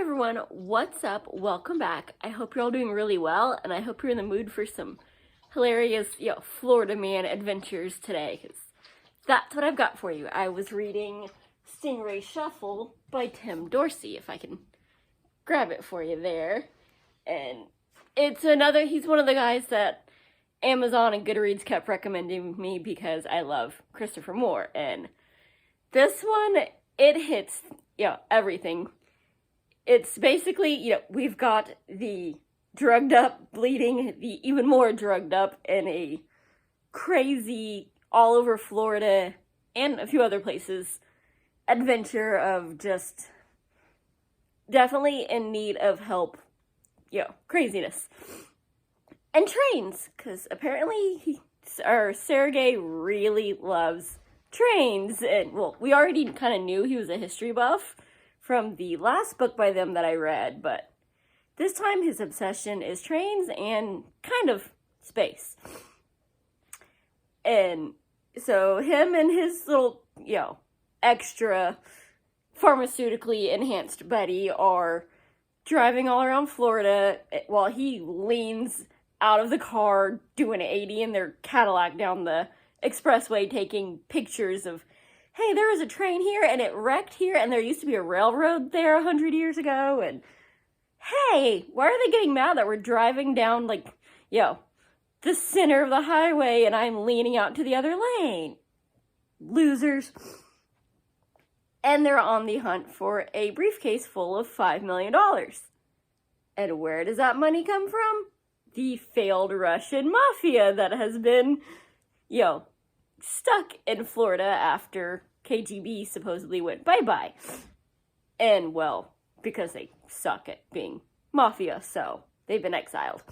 everyone, what's up? Welcome back. I hope you're all doing really well, and I hope you're in the mood for some hilarious, Florida man adventures today, because that's what I've got for you. I was reading Stingray Shuffle by Tim Dorsey, if I can grab it for you there. And he's one of the guys that Amazon and Goodreads kept recommending me because I love Christopher Moore. And this one, it hits, everything. It's basically, we've got the drugged up, bleeding, the even more drugged up, and a crazy, all over Florida and a few other places, adventure of just definitely in need of help, craziness. And trains, because apparently Sergey really loves trains. And, well, we already kind of knew he was a history buff from the last book by them that I read, but this time his obsession is trains and kind of space. And so him and his little, extra pharmaceutically enhanced buddy are driving all around Florida while he leans out of the car doing 80 in their Cadillac down the expressway taking pictures of, hey, there was a train here, and it wrecked here, and there used to be a railroad there 100 years ago, and hey, why are they getting mad that we're driving down, the center of the highway, and I'm leaning out to the other lane? Losers. And they're on the hunt for a briefcase full of $5 million. And where does that money come from? The failed Russian mafia that has been, stuck in Florida after KGB supposedly went bye-bye. And, well, because they suck at being mafia, so they've been exiled.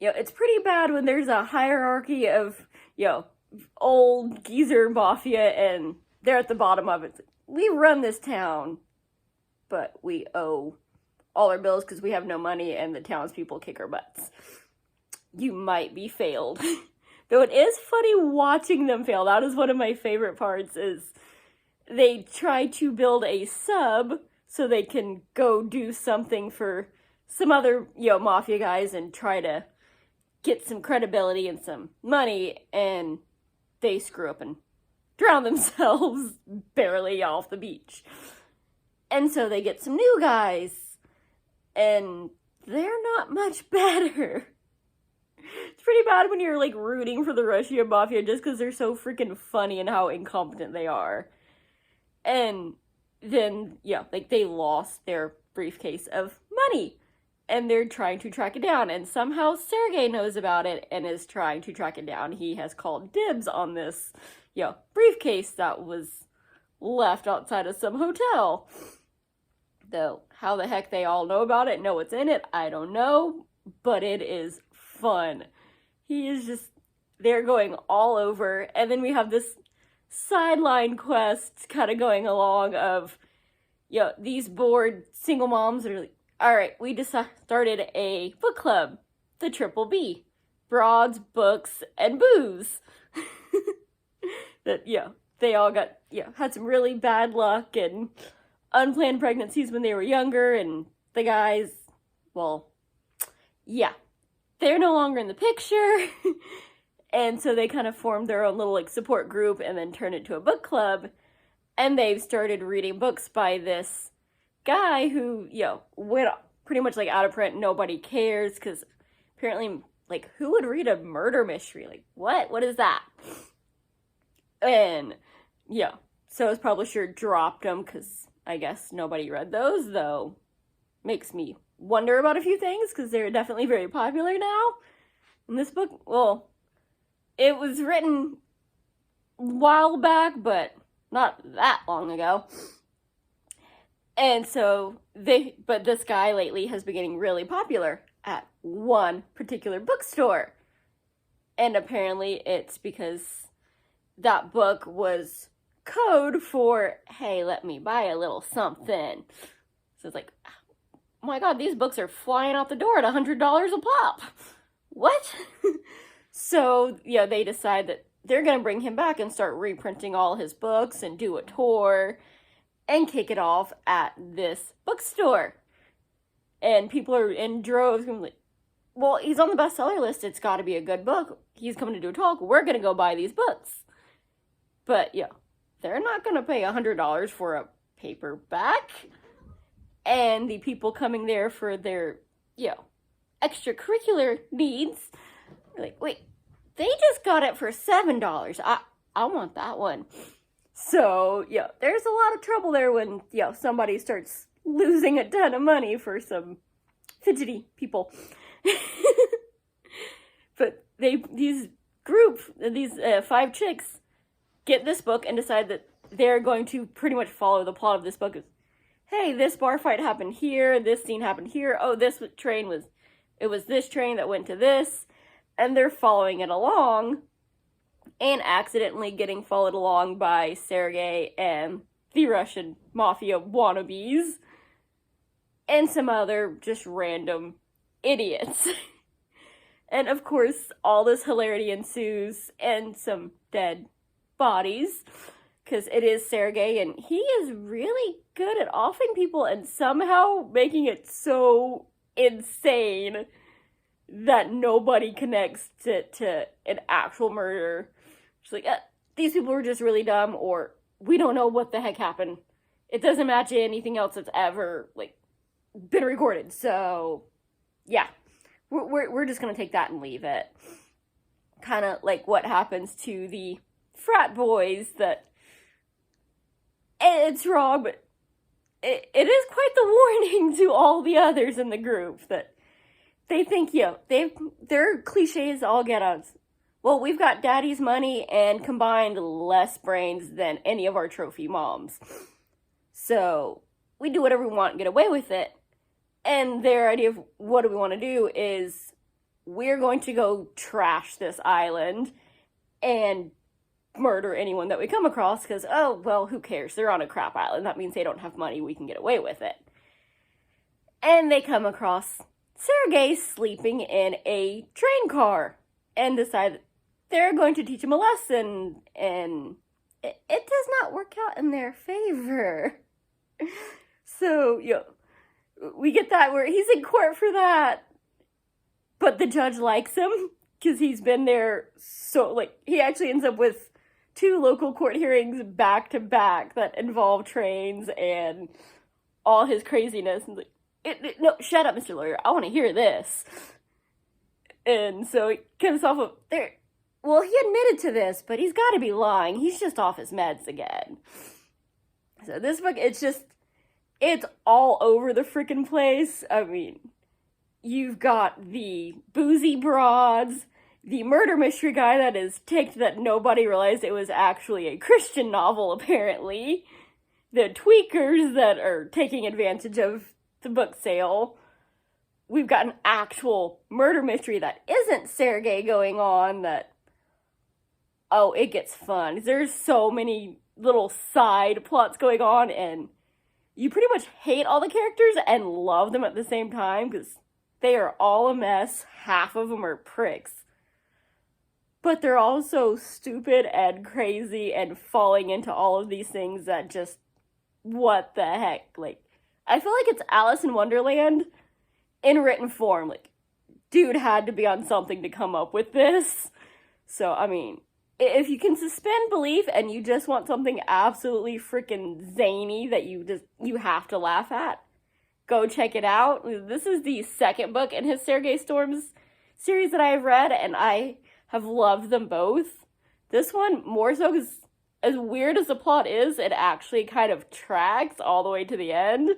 It's pretty bad when there's a hierarchy of, old geezer mafia, and they're at the bottom of it. We run this town, but we owe all our bills because we have no money, and the townspeople kick our butts. You might be failed. Though it is funny watching them fail. That is one of my favorite parts, is they try to build a sub so they can go do something for some other, mafia guys and try to get some credibility and some money, and they screw up and drown themselves barely off the beach. And so they get some new guys, and they're not much better. It's pretty bad when you're, rooting for the Russian mafia just because they're so freaking funny and how incompetent they are. And then, they lost their briefcase of money. And they're trying to track it down. And somehow Sergey knows about it and is trying to track it down. He has called dibs on this, briefcase that was left outside of some hotel. Though, how the heck they all know about it, know what's in it, I don't know. But it is fun. He is just, they're going all over, and then we have this sideline quest kind of going along of, these bored single moms are like, all right, we just started a book club, the Triple B, broads, books, and booze. That, they all got, had some really bad luck and unplanned pregnancies when they were younger, and the guys, well, they're no longer in the picture, and so they kind of formed their own little, support group and then turned it into a book club, and they've started reading books by this guy who, went pretty much, out of print, nobody cares, because apparently, who would read a murder mystery? What is that? And, so his publisher dropped him, because I guess nobody read those, though makes me wonder about a few things, because they're definitely very popular now. And this book, well, it was written a while back, but not that long ago. And so but this guy lately has been getting really popular at one particular bookstore. And apparently it's because that book was code for, hey, let me buy a little something. So it's oh my god, these books are flying out the door at $100 a pop. What? So, they decide that they're going to bring him back and start reprinting all his books and do a tour. and kick it off at this bookstore. And people are in droves going like, well, he's on the bestseller list. It's got to be a good book. He's coming to do a talk. We're going to go buy these books. But, yeah, they're not going to pay $100 for a paperback. And the people coming there for their, extracurricular needs are like, wait, they just got it for $7. I want that one. So, there's a lot of trouble there when, somebody starts losing a ton of money for some fidgety people. But these 5 chicks get this book and decide that they're going to pretty much follow the plot of this book. Hey, this bar fight happened here, this scene happened here, oh, this train was this train that went to this, and they're following it along, and accidentally getting followed along by Sergei and the Russian Mafia wannabes, and some other just random idiots. And of course, all this hilarity ensues, and some dead bodies, because it is Sergei, and he is really good at offing people, and somehow making it so insane that nobody connects to an actual murder. It's like, these people were just really dumb, or we don't know what the heck happened. It doesn't match anything else that's ever, been recorded, so, yeah. We're just gonna take that and leave it. Kind of like what happens to the frat boys, that it's wrong, but it is quite the warning to all the others in the group that they think, their cliches all get out. Well, we've got daddy's money and combined less brains than any of our trophy moms. So we do whatever we want and get away with it. And their idea of what do we want to do is we're going to go trash this island and murder anyone that we come across because, oh, well, who cares? They're on a crap island. That means they don't have money. We can get away with it. And they come across Sergei sleeping in a train car and decide that they're going to teach him a lesson. And it does not work out in their favor. So, we get that where he's in court for that, but the judge likes him because he's been there. So, he actually ends up with 2 local court hearings back to back that involve trains and all his craziness. And no, shut up, Mr. Lawyer. I want to hear this. And so he comes off of there. Well, he admitted to this, but he's got to be lying. He's just off his meds again. So this book, it's all over the freaking place. I mean, you've got the boozy broads, the murder mystery guy that is ticked that nobody realized it was actually a Christian novel, apparently, the tweakers that are taking advantage of the book sale. We've got an actual murder mystery that isn't Sergei going on that, oh, it gets fun. There's so many little side plots going on, and you pretty much hate all the characters and love them at the same time because they are all a mess. Half of them are pricks. But they're also stupid and crazy and falling into all of these things that just, what the heck? I feel like it's Alice in Wonderland in written form. Dude had to be on something to come up with this. So, I mean, if you can suspend belief and you just want something absolutely freaking zany that you have to laugh at, go check it out. This is the second book in his Sergei Storms series that I have read, and I have loved them both. This one, more so because as weird as the plot is, it actually kind of tracks all the way to the end.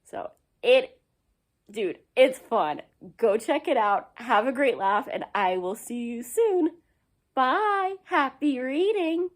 So, it's fun. Go check it out. Have a great laugh, and I will see you soon. Bye. Happy reading.